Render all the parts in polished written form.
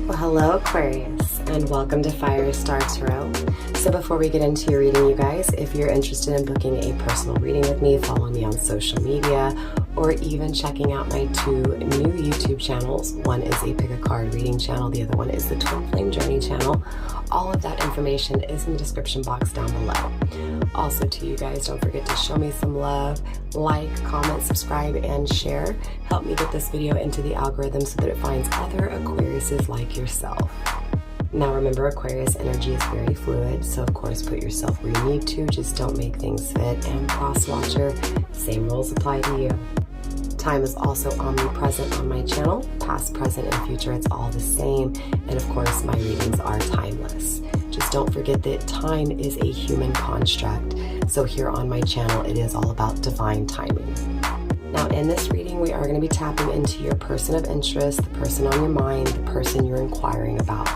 Well, hello Aquarius, and welcome to Firestarpassion. So before we get into your reading, you guys, if you're interested in booking a personal reading with me, follow me on social media, or even checking out my two new YouTube channels. One is a pick a card reading channel, the other one is the Twin Flame Journey channel. All of that information is in the description box down below. Also to you guys, don't forget to show me some love, like, comment, subscribe, and share. Help me get this video into the algorithm so that it finds other Aquariuses like yourself. Now remember, Aquarius energy is very fluid, so of course put yourself where you need to, just don't make things fit. And cross watcher, same rules apply to you. Time is also omnipresent on my channel, past, present, and future, it's all the same. And of course my readings are timeless. Just don't forget that time is a human construct. So here on my channel, it is all about divine timing. Now in this reading, we are going to be tapping into your person of interest, the person on your mind, the person you're inquiring about.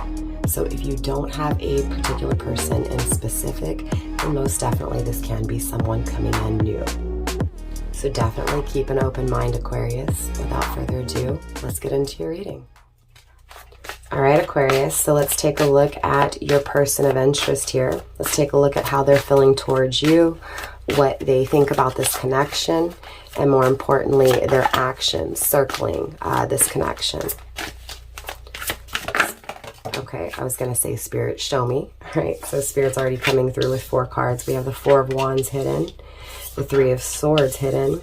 So if you don't have a particular person in specific, then most definitely this can be someone coming in new. So definitely keep an open mind, Aquarius. Without further ado, let's get into your reading. All right, Aquarius, so let's take a look at your person of interest here. Let's take a look at how they're feeling towards you, what they think about this connection, and more importantly, their actions circling this connection. Okay, I was going to say Spirit, show me. All right, so Spirit's already coming through with 4 cards. We have the 4 of Wands hidden, the 3 of Swords hidden,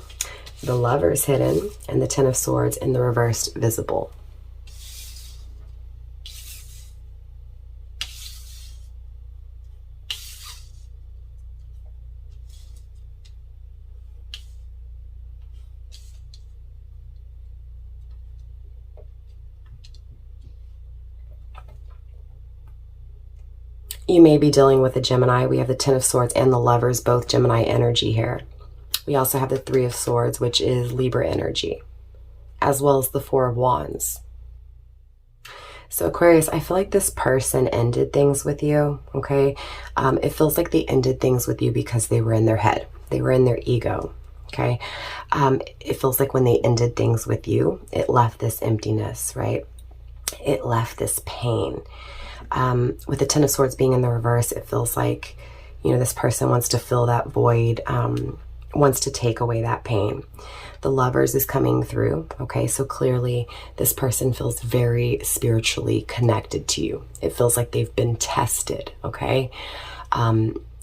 the Lovers hidden, and the 10 of Swords in the reversed visible. You may be dealing with a Gemini. We have the 10 of Swords and the Lovers, both Gemini energy here. We also have the 3 of Swords, which is Libra energy, as well as the 4 of Wands. So Aquarius, I feel like this person ended things with you, okay? It feels like they ended things with you because they were in their head. They were in their ego, okay? It feels like when they ended things with you, it left this emptiness, right? It left this pain. With the 10 of Swords being in the reverse, it feels like, you know, this person wants to fill that void, wants to take away that pain. The Lovers is coming through, okay? So clearly this person feels very spiritually connected to you. It feels like they've been tested, okay?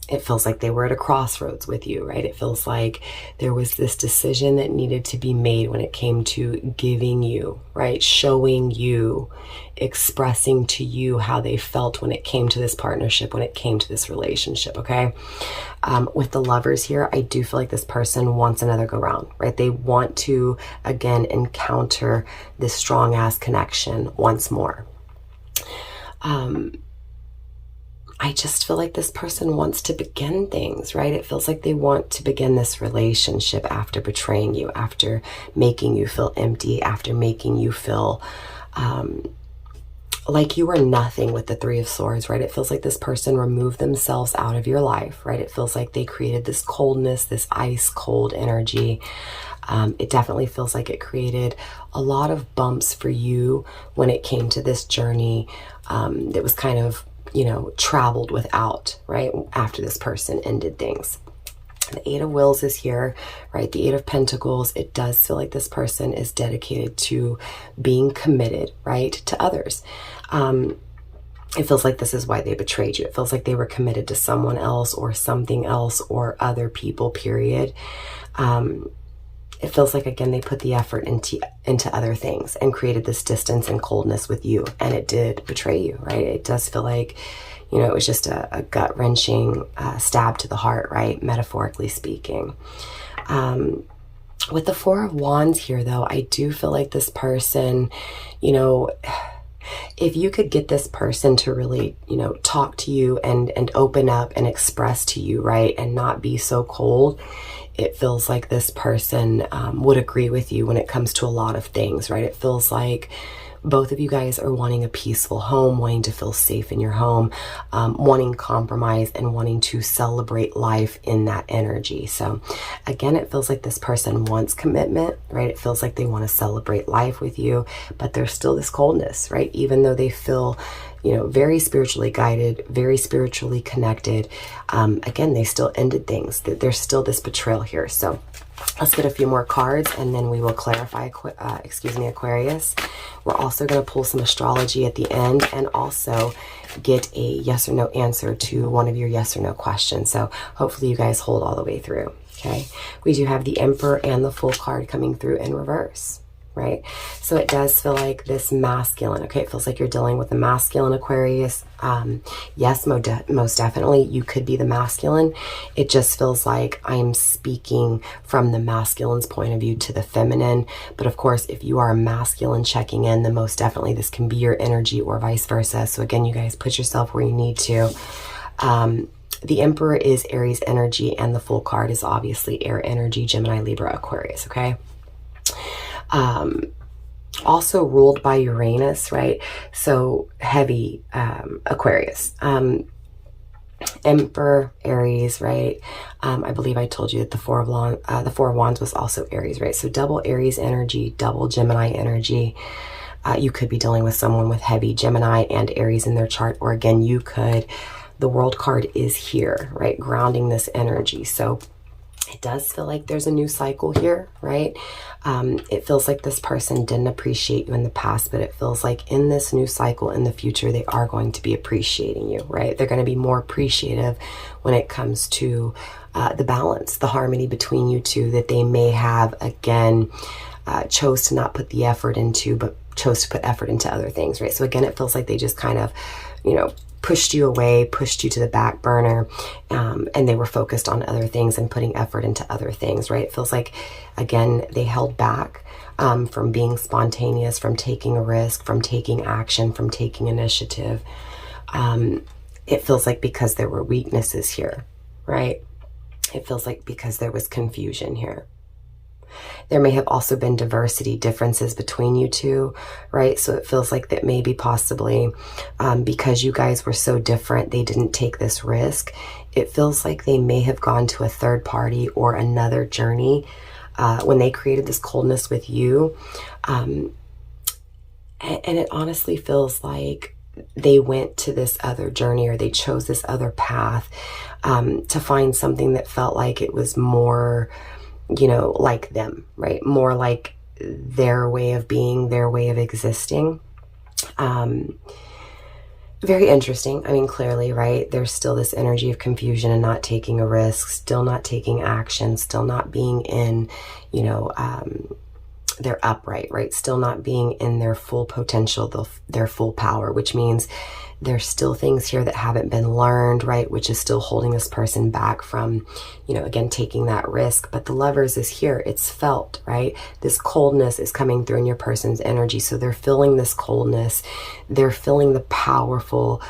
It feels like they were at a crossroads with you, right? It feels like there was this decision that needed to be made when it came to giving you, right? Showing you, expressing to you how they felt when it came to this partnership, when it came to this relationship, okay? With the Lovers here, I do feel like this person wants another go round, right? They want to, again, encounter this strong ass connection once more. I just feel like this person wants to begin things, right? It feels like they want to begin this relationship after betraying you, after making you feel empty, after making you feel like you were nothing with the 3 of Swords, right? It feels like this person removed themselves out of your life, right? It feels like they created this coldness, this ice cold energy. It definitely feels like it created a lot of bumps for you when it came to this journey that was kind of, you know, traveled without, right? After this person ended things. The 8 of Wills is here, right? The 8 of Pentacles, it does feel like this person is dedicated to being committed, right? To others. It feels like this is why they betrayed you. It feels like they were committed to someone else or something else or other people, period. It feels like, again, they put the effort into other things and created this distance and coldness with you. And it did betray you, right? It does feel like, you know, it was just a gut-wrenching stab to the heart, right? Metaphorically speaking. With the 4 of Wands here, though, I do feel like this person, you know, if you could get this person to really, you know, talk to you and open up and express to you, right? And not be so cold, it feels like this person would agree with you when it comes to a lot of things, right? It feels like both of you guys are wanting a peaceful home, wanting to feel safe in your home, wanting compromise and wanting to celebrate life in that energy. So again, it feels like this person wants commitment, right? It feels like they want to celebrate life with you, but there's still this coldness, right? Even though they feel, you know, very spiritually guided, very spiritually connected. Again, they still ended things. There's still this betrayal here. So let's get a few more cards and then we will clarify, Aquarius. We're also going to pull some astrology at the end and also get a yes or no answer to one of your yes or no questions. So hopefully you guys hold all the way through. Okay. We do have the Emperor and the Fool card coming through in reverse. Right? So it does feel like this masculine, okay? It feels like you're dealing with a masculine Aquarius. Yes, most definitely, you could be the masculine. It just feels like I'm speaking from the masculine's point of view to the feminine. But of course, if you are a masculine checking in, then most definitely this can be your energy or vice versa. So again, you guys put yourself where you need to. The Emperor is Aries energy and the Fool card is obviously air energy, Gemini, Libra, Aquarius, okay? Also ruled by Uranus, right? So heavy, Aquarius, Emperor, Aries, right? I believe I told you that the Four of Wands was also Aries, right? So double Aries energy, double Gemini energy. You could be dealing with someone with heavy Gemini and Aries in their chart, or again, you could, the World card is here, right? Grounding this energy. So it does feel like there's a new cycle here, right? It feels like this person didn't appreciate you in the past, but it feels like in this new cycle in the future, they are going to be appreciating you, right? They're going to be more appreciative when it comes to the balance, the harmony between you two that they may have, again, chose to not put the effort into, but chose to put effort into other things, right? So again, it feels like they just kind of, you know, pushed you away, pushed you to the back burner, and they were focused on other things and putting effort into other things, right? It feels like, again, they held back from being spontaneous, from taking a risk, from taking action, from taking initiative. It feels like because there were weaknesses here, right? It feels like because there was confusion here. There may have also been diversity, differences between you two, right? So it feels like that maybe possibly because you guys were so different, they didn't take this risk. It feels like they may have gone to a third party or another journey when they created this coldness with you. And it honestly feels like they went to this other journey or they chose this other path to find something that felt like it was more, you know, like them, right? More like their way of being, their way of existing. Very interesting. I mean, clearly, right? There's still this energy of confusion and not taking a risk, still not taking action, still not being in, you know, their upright, right? Still not being in their full potential, their full power, which means there's still things here that haven't been learned, right? Which is still holding this person back from, you know, again, taking that risk. But the Lovers is here. It's felt, right? This coldness is coming through in your person's energy. So they're feeling this coldness. They're feeling the powerful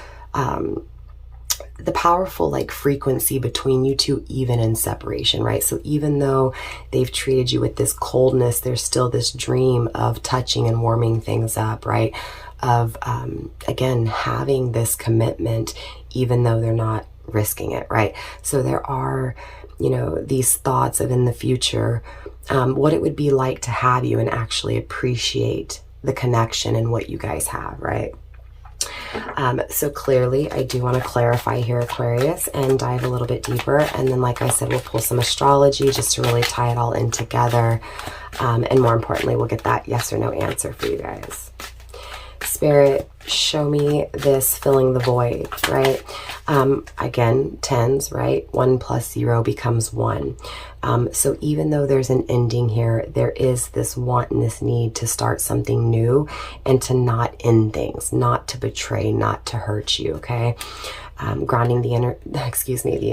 like frequency between you two, even in separation, right? So even though they've treated you with this coldness, there's still this dream of touching and warming things up, right? Of, again, having this commitment, even though they're not risking it, right? So there are, you know, these thoughts of in the future, what it would be like to have you and actually appreciate the connection and what you guys have, right? So clearly, I do want to clarify here, Aquarius, and dive a little bit deeper. And then, like I said, we'll pull some astrology just to really tie it all in together. And more importantly, we'll get that yes or no answer for you guys. Spirit, show me this filling the void, right? Again, tens, right? 1 + 0 becomes 1. So even though there's an ending here, there is this want and this need to start something new and to not end things, not to betray, not to hurt you, okay? Grounding the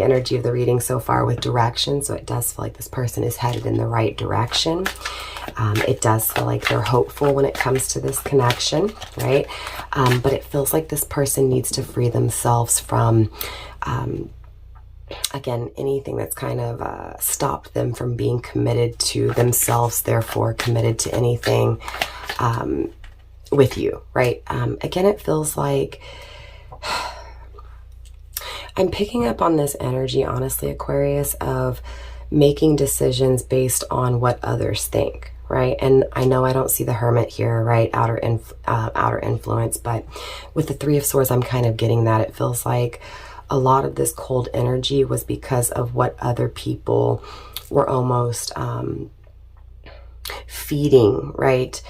energy of the reading so far with direction. So it does feel like this person is headed in the right direction. It does feel like they're hopeful when it comes to this connection, right? But it feels like this person needs to free themselves from, again, anything that's kind of stopped them from being committed to themselves, therefore committed to anything with you, right? Again, it feels like I'm picking up on this energy, honestly, Aquarius, of making decisions based on what others think, right? And I know I don't see the Hermit here, right? Outer influence, but with the Three of Swords, I'm kind of getting that. It feels like a lot of this cold energy was because of what other people were almost feeding, right?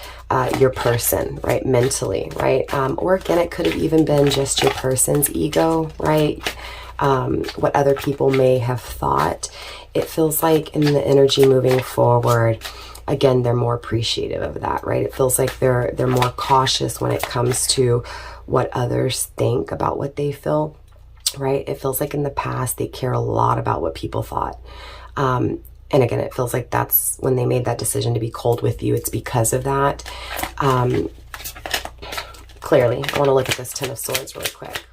Your person, right? Mentally, right? Or again, it could have even been just your person's ego, right? What other people may have thought. It feels like in the energy moving forward, again, they're more appreciative of that, right? It feels like they're more cautious when it comes to what others think about what they feel, right? It feels like in the past, they care a lot about what people thought. And again, it feels like that's when they made that decision to be cold with you. It's because of that. Clearly, I want to look at this Ten of Swords really quick.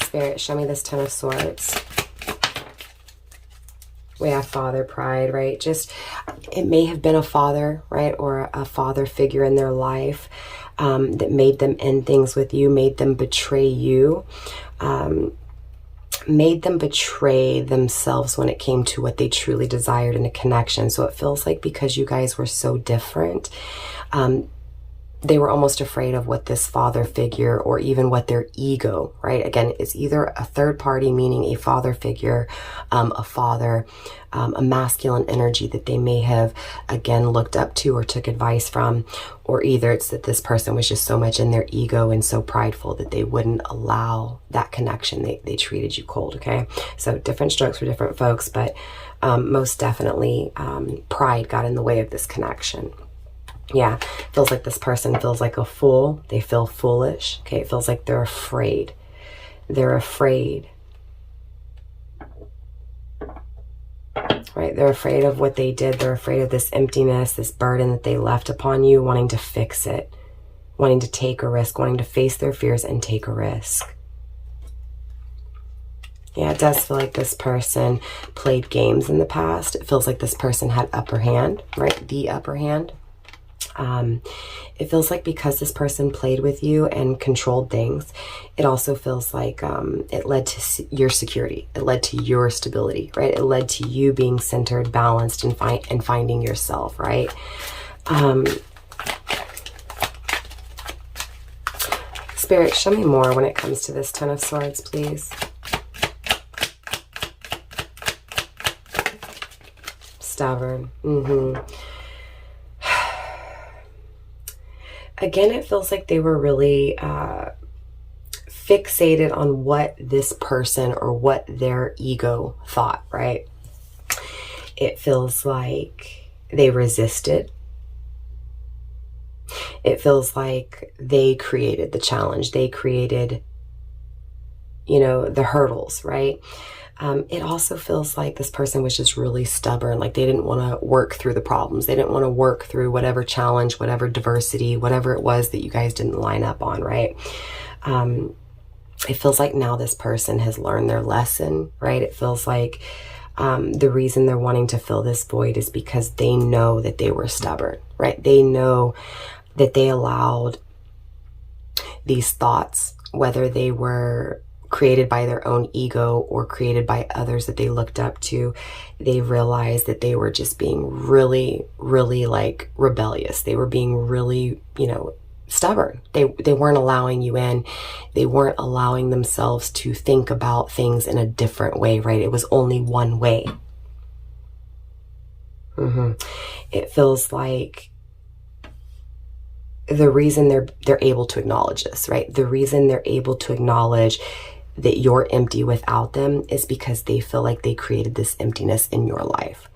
Spirit, show me this Ten of Swords. We have father pride, right? Just, it may have been a father, right? Or a father figure in their life that made them end things with you, made them betray you, made them betray themselves when it came to what they truly desired in a connection. So it feels like because you guys were so different, they were almost afraid of what this father figure, or even what their ego, right? Again, it's either a third party, meaning a father figure, a father, a masculine energy that they may have, again, looked up to or took advice from, or either it's that this person was just so much in their ego and so prideful that they wouldn't allow that connection. They treated you cold, okay? So different strokes for different folks, but most definitely pride got in the way of this connection. Yeah, feels like this person feels like a fool. They feel foolish. Okay, it feels like they're afraid. They're afraid. Right, they're afraid of what they did. They're afraid of this emptiness, this burden that they left upon you, wanting to fix it, wanting to take a risk, wanting to face their fears and take a risk. Yeah, it does feel like this person played games in the past. It feels like this person had upper hand, right? The upper hand. It feels like because this person played with you and controlled things, it also feels like it led to your security. It led to your stability, right? It led to you being centered, balanced, and finding yourself, right? Spirit, show me more when it comes to this Ten of Swords, please. Stubborn. Again, it feels like they were really fixated on what this person or what their ego thought, right? It feels like they resisted. It feels like they created the challenge. They created, you know, the hurdles, right? It also feels like this person was just really stubborn. Like they didn't want to work through the problems. They didn't want to work through whatever challenge, whatever diversity, whatever it was that you guys didn't line up on, right? It feels like now this person has learned their lesson, right? It feels like the reason they're wanting to fill this void is because they know that they were stubborn, right? They know that they allowed these thoughts, whether they were created by their own ego or created by others that they looked up to, they realized that they were just being really, really like rebellious. They were being really, you know, stubborn. They weren't allowing you in. They weren't allowing themselves to think about things in a different way, right? It was only one way. It feels like the reason they're able to acknowledge this, right? The reason they're able to acknowledge that you're empty without them is because they feel like they created this emptiness in your life.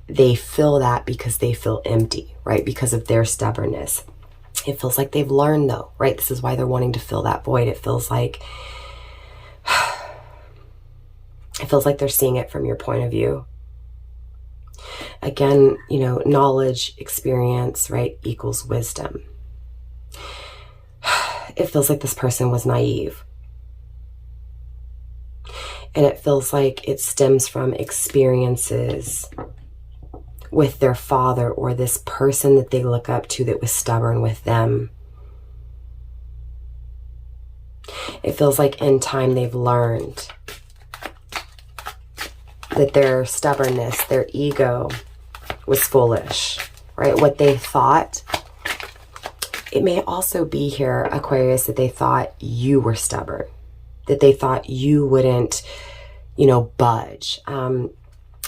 They feel that because they feel empty, right? Because of their stubbornness. It feels like they've learned though, right? This is why they're wanting to fill that void. It feels like they're seeing it from your point of view. Again, you know, knowledge, experience, right, equals wisdom. It feels like this person was naive. And it feels like it stems from experiences with their father or this person that they look up to that was stubborn with them. It feels like in time they've learned that their stubbornness, their ego was foolish, right? What they thought, it may also be here, Aquarius, that they thought you were stubborn, that they thought you wouldn't, you know, budge.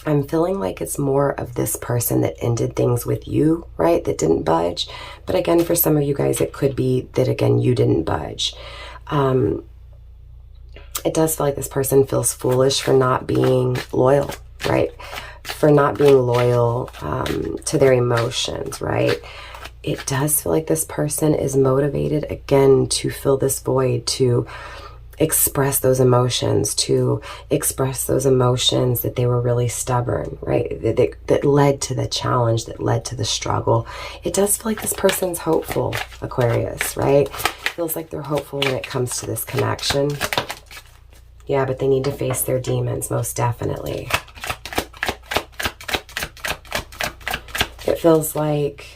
I'm feeling like it's more of this person that ended things with you, right? That didn't budge. But again, for some of you guys, it could be that, again, you didn't budge. It does feel like this person feels foolish for not being loyal, right? For not being loyal to their emotions, right? It does feel like this person is motivated, again, to fill this void, to express those emotions, that they were really stubborn, right? That led to the challenge, that led to the struggle. It does feel like this person's hopeful, Aquarius, right? Feels like they're hopeful when it comes to this connection. Yeah, but they need to face their demons, most definitely. It feels like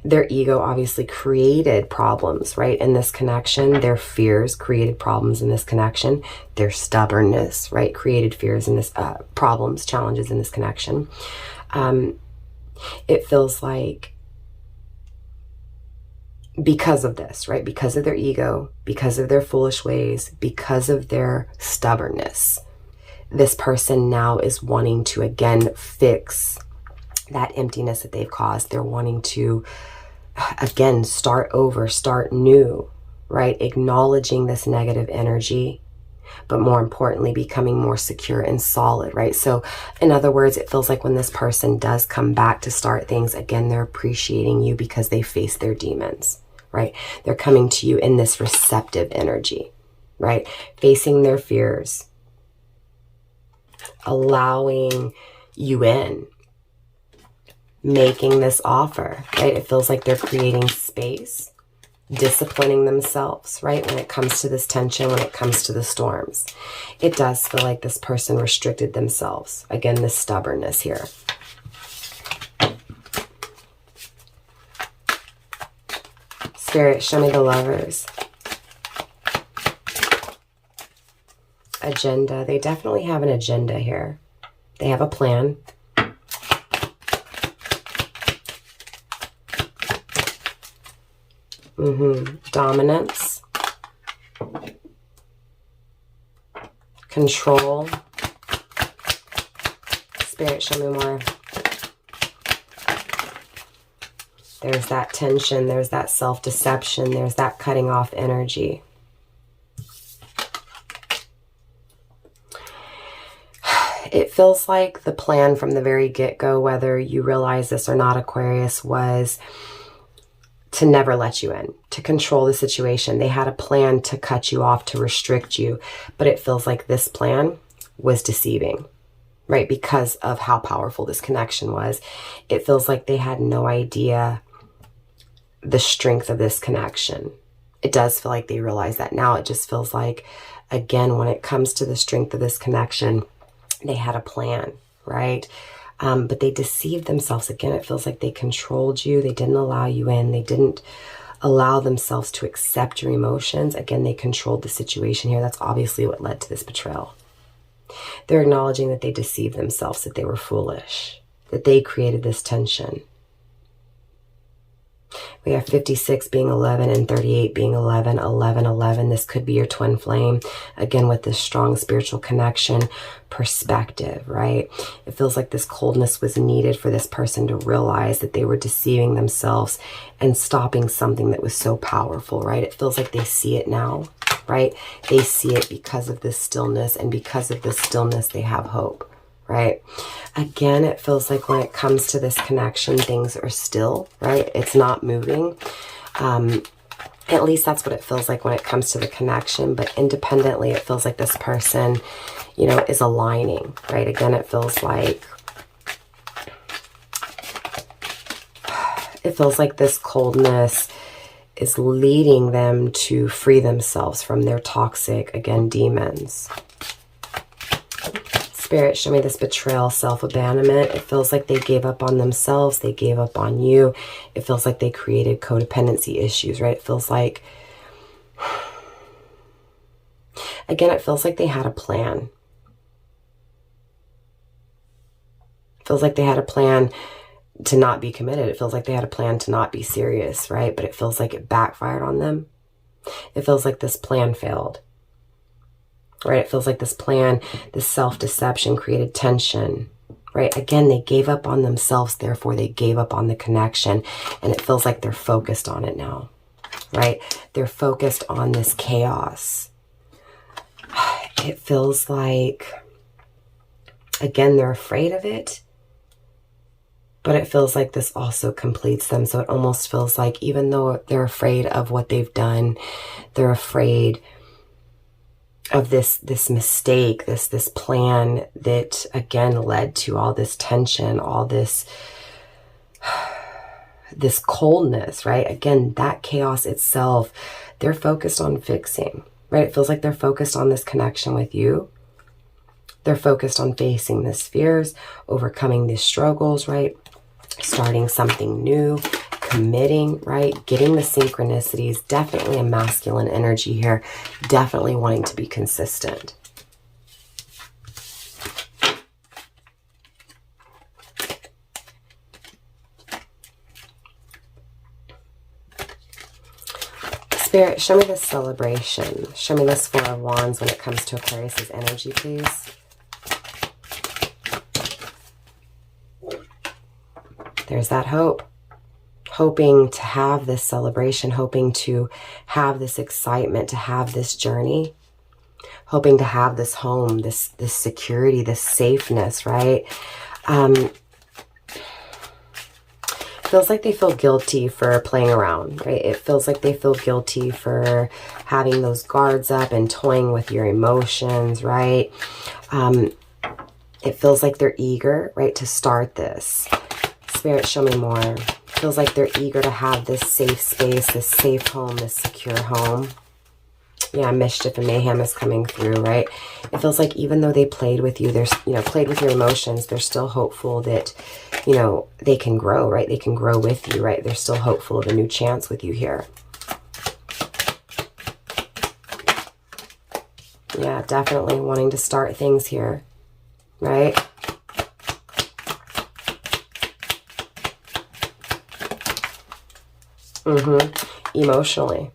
their ego obviously created problems, right, in this connection. Their fears created problems in this connection. Their stubbornness, right, created fears in this, problems, challenges in this connection. It feels like because of this, right, because of their ego, because of their foolish ways, because of their stubbornness, this person now is wanting to, again, fix that emptiness that they've caused. They're wanting to, again, start over, start new, right? Acknowledging this negative energy, but more importantly, becoming more secure and solid, right? So in other words, it feels like when this person does come back to start things, again, they're appreciating you because they face their demons, right? They're coming to you in this receptive energy, right? Facing their fears, allowing you in, making this offer, right? It feels like they're creating space, disciplining themselves, right? When it comes to this tension, when it comes to the storms, it does feel like this person restricted themselves. Again, this stubbornness here. Spirit, show me the Lovers. Agenda. They definitely have an agenda here. They have a plan. Dominance, control. Spirit, show me more. There's that tension, there's that self-deception, there's that cutting off energy. It feels like the plan from the very get-go, whether you realize this or not, Aquarius, was to never let you in, to control the situation. They had a plan to cut you off, to restrict you, but it feels like this plan was deceiving, right? Because of how powerful this connection was. It feels like they had no idea the strength of this connection. It does feel like they realize that now. It just feels like, again, when it comes to the strength of this connection, they had a plan, right? But they deceived themselves. Again, it feels like they controlled you. They didn't allow you in. They didn't allow themselves to accept your emotions. Again, they controlled the situation here. That's obviously what led to this betrayal. They're acknowledging that they deceived themselves, that they were foolish, that they created this tension. We have 56 being 11 and 38 being 11, 11, 11. This could be your twin flame. Again, with this strong spiritual connection, perspective, right? It feels like this coldness was needed for this person to realize that they were deceiving themselves and stopping something that was so powerful, right? It feels like they see it now, right? They see it because of this stillness, and because of this stillness, they have hope. Right? Again, it feels like when it comes to this connection, things are still, right? It's not moving. At least that's what it feels like when it comes to the connection. But independently, it feels like this person, you know, is aligning, right? Again, it feels like this coldness is leading them to free themselves from their toxic, again, demons. Spirit, show me this betrayal, self-abandonment. It feels like they gave up on themselves. They gave up on you. It feels like they created codependency issues, right? It feels like, again, it feels like they had a plan. It feels like they had a plan to not be committed. It feels like they had a plan to not be serious, right? But it feels like it backfired on them. It feels like this plan failed, right? It feels like this plan, this self-deception created tension, right? Again, they gave up on themselves, therefore they gave up on the connection. And it feels like they're focused on it now, right? They're focused on this chaos. It feels like, again, they're afraid of it. But it feels like this also completes them. So it almost feels like even though they're afraid of what they've done, they're afraid of this mistake, this plan that, again, led to all this tension, all this coldness, right? Again, that chaos itself, they're focused on fixing, right? It feels like they're focused on this connection with you. They're focused on facing these fears, overcoming these struggles, right? Starting something new, committing, right? Getting the synchronicities, definitely a masculine energy here, definitely wanting to be consistent. Spirit, show me this celebration. Show me this Four of Wands when it comes to Aquarius's energy, please. There's that hope. Hoping to have this celebration, hoping to have this excitement, to have this journey, hoping to have this home, this security, this safeness, right? Feels like they feel guilty for playing around, right? It feels like they feel guilty for having those guards up and toying with your emotions, right? It feels like they're eager, right, to start this. Spirit, show me more. Feels like they're eager to have this safe space, this safe home, this secure home. Yeah, mischief and mayhem is coming through, right? It feels like even though they played with you, there's, played with your emotions, they're still hopeful that, they can grow, right? They can grow with you, right? They're still hopeful of a new chance with you here. Yeah, definitely wanting to start things here, right? Emotionally,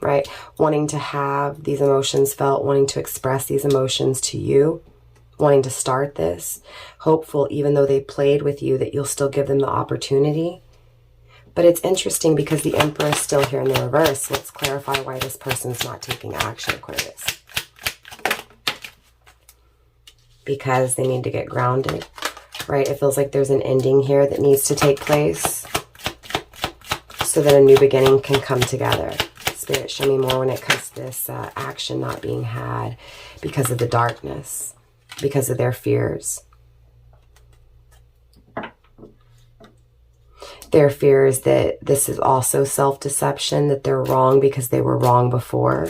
right? Wanting to have these emotions felt, wanting to express these emotions to you, wanting to start this, hopeful even though they played with you that you'll still give them the opportunity. But it's interesting because the Emperor is still here in the reverse. Let's clarify why this person's not taking action, Aquarius. Because they need to get grounded, right? It feels like there's an ending here that needs to take place, so that a new beginning can come together. Spirit, show me more when it comes to this action not being had because of the darkness, because of their fears. Their fears that this is also self-deception, that they're wrong because they were wrong before.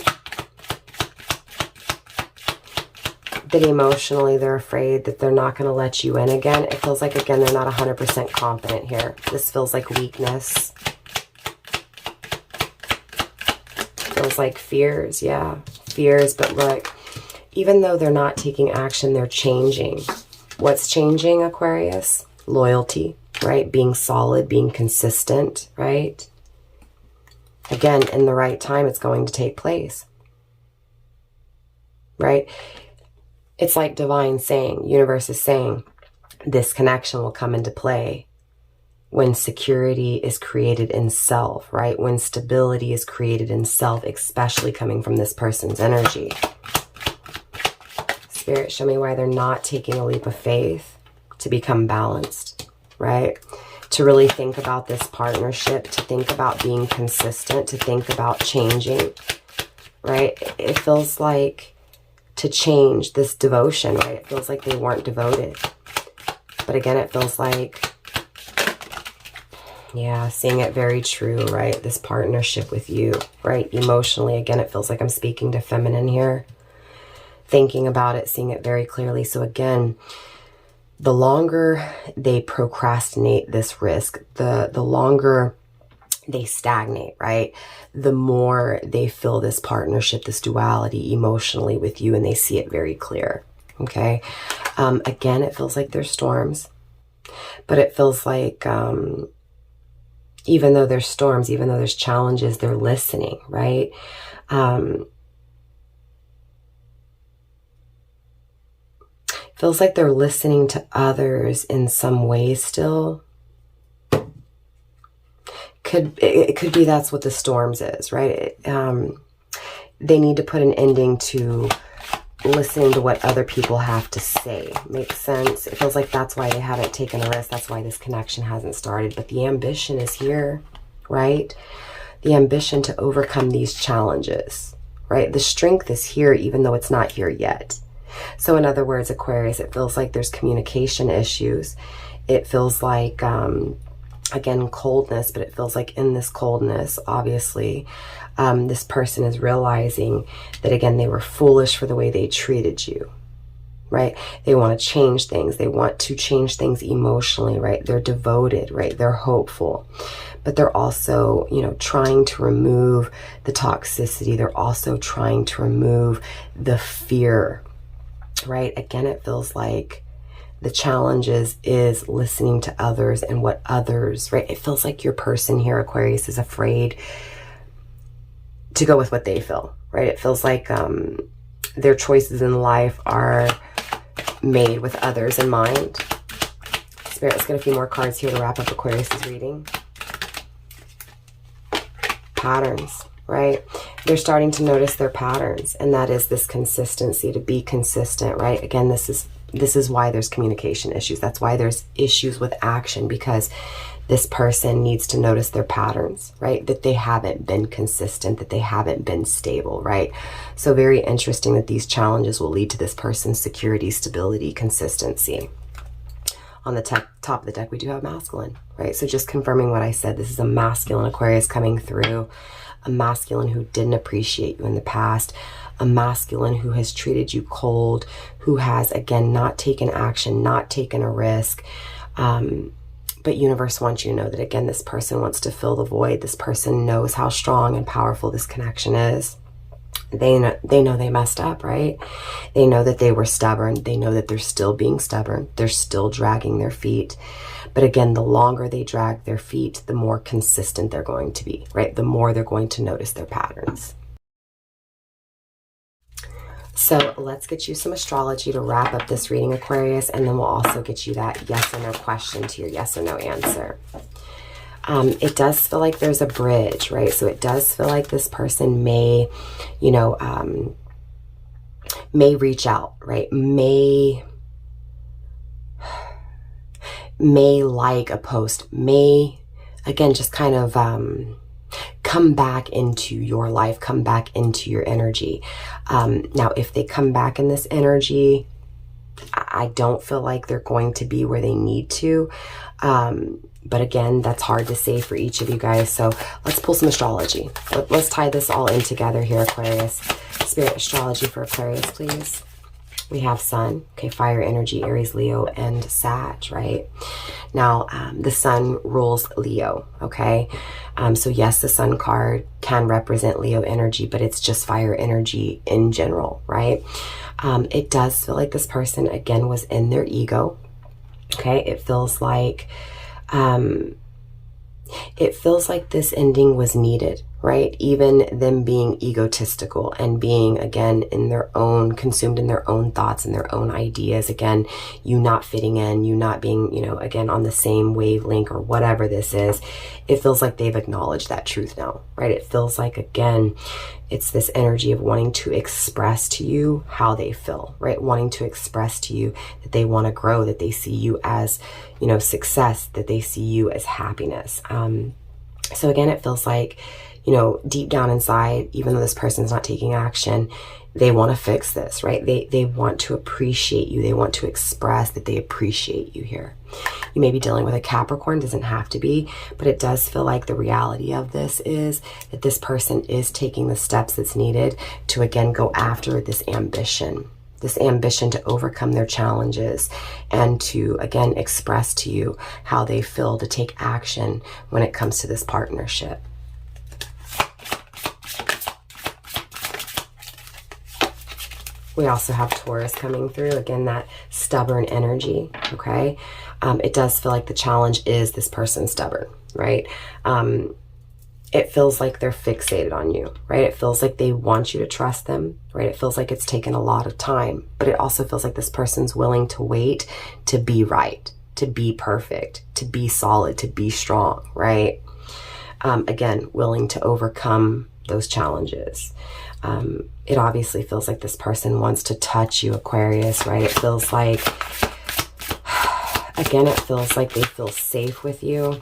That emotionally they're afraid that they're not going to let you in again. It feels like, again, they're not 100% confident here. This feels like weakness. Feels like fears, yeah, fears. But look, even though they're not taking action, they're changing. What's changing, Aquarius? Loyalty, right? Being solid, being consistent, right? Again, in the right time, it's going to take place, right? It's like divine saying, universe is saying, this connection will come into play when security is created in self, right? When stability is created in self, especially coming from this person's energy. Spirit, show me why they're not taking a leap of faith to become balanced, right? To really think about this partnership, to think about being consistent, to think about changing, right? It feels like to change this devotion, right? It feels like they weren't devoted. But again, it feels like, yeah, seeing it very true, right? This partnership with you, right? Emotionally, again, it feels like I'm speaking to feminine here. thinking about it, seeing it very clearly. So again, the longer they procrastinate this risk, the longer they stagnate, right? The more they feel this partnership, this duality emotionally with you, and they see it very clear. Okay. Again, it feels like there's storms, but it feels like, even though there's storms, even though there's challenges, they're listening, right? Feels like they're listening to others in some way still. It could be that's what the storms is, right? They need to put an ending to listening to what other people have to say. Makes sense? It feels like that's why they haven't taken a risk. That's why this connection hasn't started. But the ambition is here, right? The ambition to overcome these challenges, right? The strength is here, even though it's not here yet. So in other words, Aquarius, it feels like there's communication issues. It feels like, again, coldness, but it feels like in this coldness, obviously, this person is realizing that, again, they were foolish for the way they treated you, right? They want to change things. They want to change things emotionally, right? They're devoted, right? They're hopeful, but they're also, you know, trying to remove the toxicity. They're also trying to remove the fear, right? Again, it feels like the challenges is listening to others and what others, right? It feels like your person here, Aquarius, is afraid to go with what they feel, right? It feels like their choices in life are made with others in mind. Spirit, let's get a few more cards here to wrap up Aquarius's reading. Patterns, right? They're starting to notice their patterns, and that is this consistency, to be consistent, right? Again, this is why there's communication issues. That's why there's issues with action, because this person needs to notice their patterns, right? That they haven't been consistent, that they haven't been stable, right? So very interesting that these challenges will lead to this person's security, stability, consistency. On the top of the deck, we do have masculine, right? So just confirming what I said, this is a masculine Aquarius coming through, a masculine who didn't appreciate you in the past, a masculine who has treated you cold, who has, again, not taken action, not taken a risk. But universe wants you to know that, again, this person wants to fill the void. This person knows how strong and powerful this connection is. They know they messed up, right? They know that they were stubborn. They know that they're still being stubborn. They're still dragging their feet. But again, the longer they drag their feet, the more consistent they're going to be, right? The more they're going to notice their patterns. So let's get you some astrology to wrap up this reading, Aquarius, and then we'll also get you that yes or no question to your yes or no answer. It does feel like there's a bridge, right? So it does feel like this person may, you know, may reach out, right? May like a post, may, again, just kind of come back into your life, come back into your energy. Now, if they come back in this energy, I don't feel like they're going to be where they need to. But again, that's hard to say for each of you guys. So let's pull some astrology. Let's tie this all in together here, Aquarius. Spirit astrology for Aquarius, please. We have Sun, okay, fire energy, Aries, Leo, and Sag, right? Now, the Sun rules Leo, okay? So yes, the Sun card can represent Leo energy, but it's just fire energy in general, right? It does feel like this person, again, was in their ego, okay? It feels like this ending was needed, right? Even them being egotistical and being, again, in their own, consumed in their own thoughts and their own ideas. Again, you not fitting in, you not being, you know, again, on the same wavelength or whatever this is. It feels like they've acknowledged that truth now, right? It feels like, again, it's this energy of wanting to express to you how they feel, right? Wanting to express to you that they want to grow, that they see you as, you know, success, that they see you as happiness. So again, it feels like, you know, deep down inside, even though this person's not taking action, they want to fix this, right? They want to appreciate you. They want to express that they appreciate you here. You may be dealing with a Capricorn, doesn't have to be, but it does feel like the reality of this is that this person is taking the steps that's needed to, again, go after this ambition, this ambition to overcome their challenges and to, again, express to you how they feel, to take action when it comes to this partnership. We also have Taurus coming through. Again, that stubborn energy, okay? It does feel like the challenge is this person's stubborn, right? It feels like they're fixated on you, right? It feels like they want you to trust them, right? It feels like it's taken a lot of time, but it also feels like this person's willing to wait to be right, to be perfect, to be solid, to be strong, right? Again, willing to overcome those challenges. It obviously feels like this person wants to touch you, Aquarius, right? It feels like, again, it feels like they feel safe with you.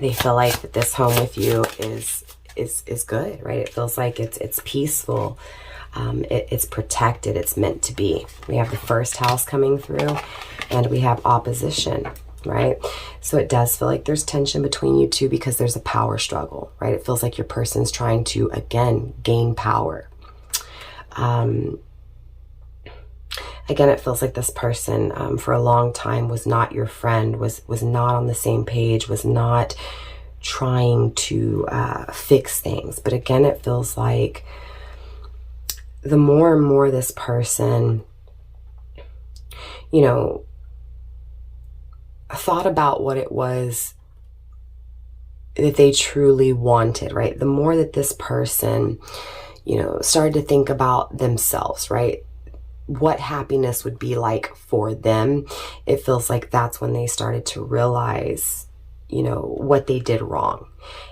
They feel like that this home with you is good, right? It feels like it's peaceful. It's protected. It's meant to be. We have the first house coming through, and we have opposition, right? So it does feel like there's tension between you two because there's a power struggle, right? It feels like your person's trying to, again, gain power. Again, it feels like this person for a long time was not your friend, was not on the same page, was not trying to fix things. But again, it feels like the more and more this person, you know, thought about what it was that they truly wanted, right? The more that this person, you know, started to think about themselves, right? What happiness would be like for them. It feels like that's when they started to realize, you know, what they did wrong.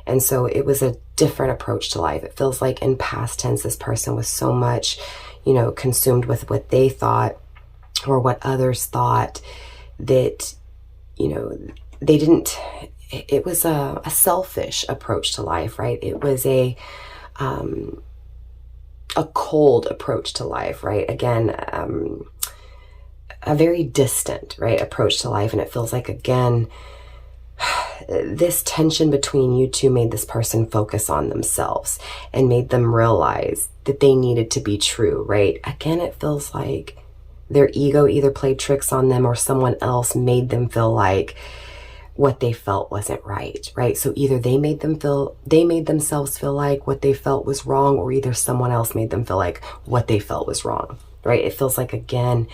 And so it was a different approach to life. It feels like in past tense, this person was so much, you know, consumed with what they thought or what others thought that, you know, they didn't, it was a selfish approach to life, right? It was a cold approach to life, right? Again, a very distant, right, approach to life. And it feels like, again, this tension between you two made this person focus on themselves and made them realize that they needed to be true, right? Again, it feels like their ego either played tricks on them or someone else made them feel like what they felt wasn't right, right? So either they made themselves feel like what they felt was wrong, or either someone else made them feel like what they felt was wrong, right? It feels like, again,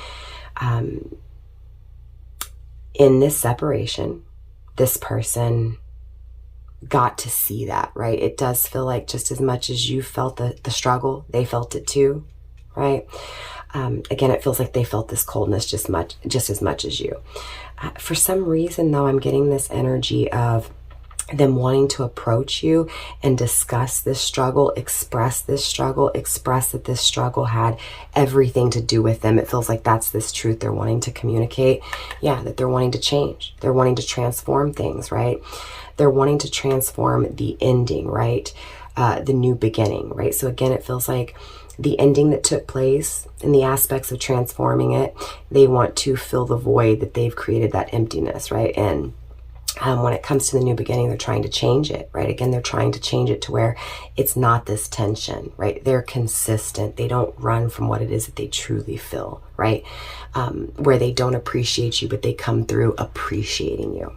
in this separation, this person got to see that, right? It does feel like just as much as you felt the struggle, they felt it too, right? Again, it feels like they felt this coldness just as much as you. For some reason, though, I'm getting this energy of them wanting to approach you and discuss this struggle, express that this struggle had everything to do with them. It feels like that's this truth they're wanting to communicate. Yeah, that they're wanting to change. They're wanting to transform things, right? They're wanting to transform the ending, right? The new beginning, right? So again, it feels like the ending that took place and the aspects of transforming it, they want to fill the void that they've created, that emptiness, right? And when it comes to the new beginning, they're trying to change it, right? Again, they're trying to change it to where it's not this tension, right? They're consistent. They don't run from what it is that they truly feel, right? Where they don't appreciate you, but they come through appreciating you.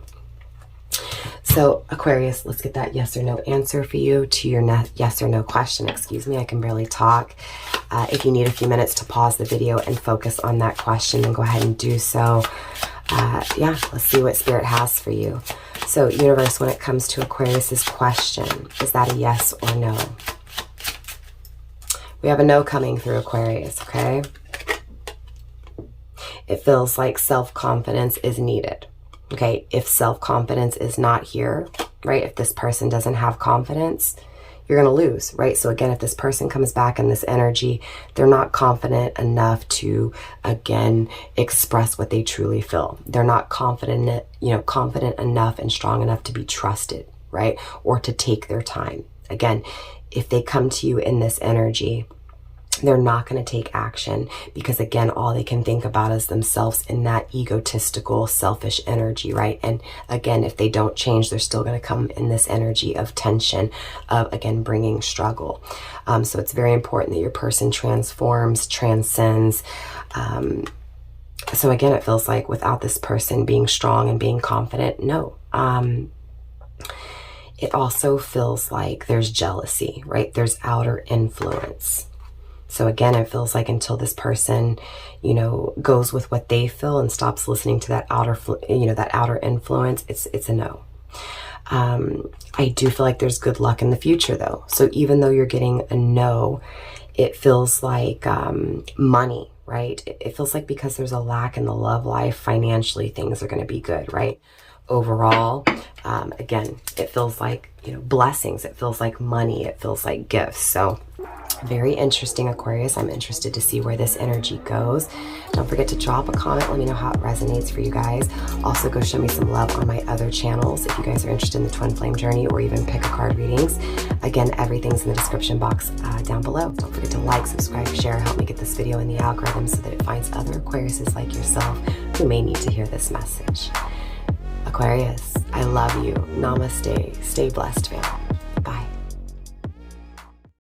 So Aquarius, let's get that yes or no answer for you to your yes or no question. Excuse me, I can barely talk. If you need a few minutes to pause the video and focus on that question, then go ahead and do so. Yeah, let's see what Spirit has for you. So universe, when it comes to Aquarius's question, is that a yes or no? We have a no coming through, Aquarius, okay? It feels like self-confidence is needed. Okay, if self-confidence is not here, right? If this person doesn't have confidence, you're going to lose, right? So again, if this person comes back in this energy, they're not confident enough to, again, express what they truly feel. They're not confident, confident enough and strong enough to be trusted, right? Or to take their time. Again, if they come to you in this energy, they're not going to take action because, again, all they can think about is themselves in that egotistical, selfish energy, right? And again, if they don't change, they're still going to come in this energy of tension, of, again, bringing struggle. So it's very important that your person transforms, transcends, So again, it feels like without this person being strong and being confident, no. It also feels like there's jealousy, right? There's outer influence. So again, it feels like until this person, you know, goes with what they feel and stops listening to that outer, you know, that outer influence, it's a no. I do feel like there's good luck in the future though. So even though you're getting a no, it feels like money, right? It feels like because there's a lack in the love life, financially things are going to be good, right? Overall, again, it feels like, you know, blessings. It feels like money. It feels like gifts. So very interesting, Aquarius. I'm interested to see where this energy goes. Don't forget to drop a comment. Let me know how it resonates for you guys. Also, go show me some love on my other channels if you guys are interested in the twin flame journey or even pick a card readings. Again, everything's in the description box down below. Don't forget to like, subscribe, share. Help me get this video in the algorithm so that it finds other Aquariuses like yourself who may need to hear this message. Aquarius, I love you. Namaste. Stay blessed, fam.